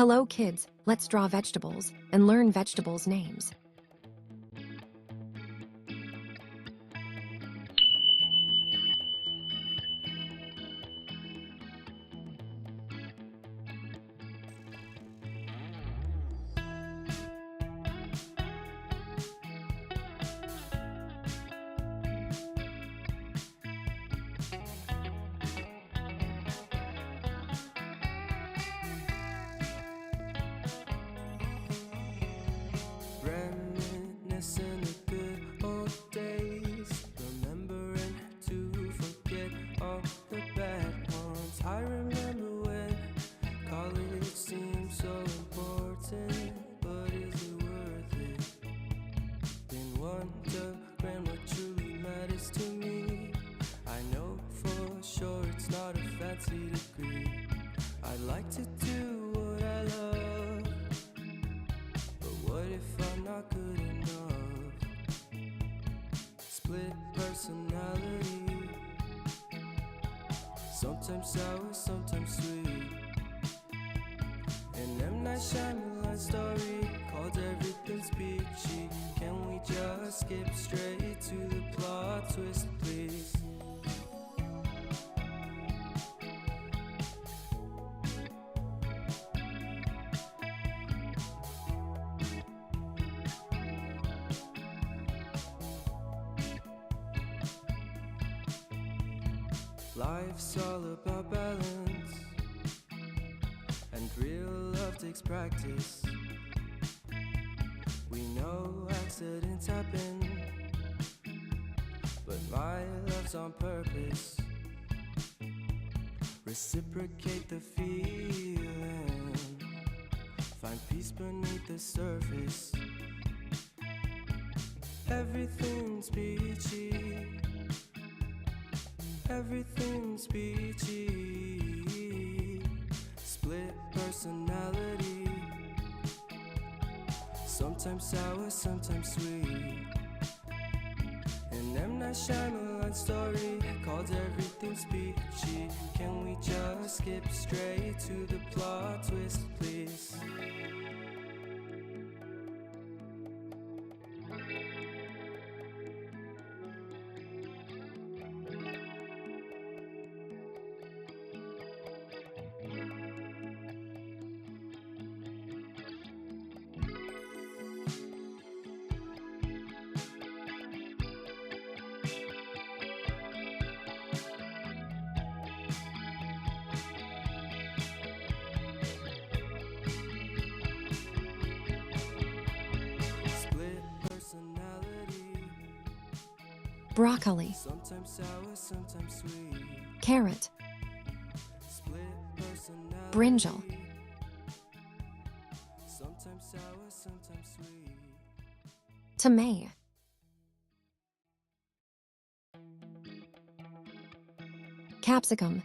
Hello, kids. Let's draw vegetables and learn vegetables' names. Reminiscing the good old days, remembering to forget all the bad ones. I remember when college seemed so important, but is it worth it? Been wondering what truly matters to me. I know for sure it's not a fancy degree. I'd like to do what I love, but what if I'm not good enough? Split personality, sometimes sour, sometimes sweet. An M. Night Shyamalan story called Everything's Peachy. Can we just skip straight to the plot twist, please? Life's all about balance, and real love takes practice. We know accidents happen, but my love's on purpose. Reciprocate the feeling, find peace beneath the surface. Everything's peachy, everything's peachy. Split personality, sometimes sour, sometimes sweet. An M. Night Shyamalan story called Everything's Peachy. Can we just skip straight to the plot twist, please? Broccoli, Sometimes sour, sometimes sweet. carrot, Split personality. brinjal, Sometimes sour, sometimes sweet. tomato, capsicum,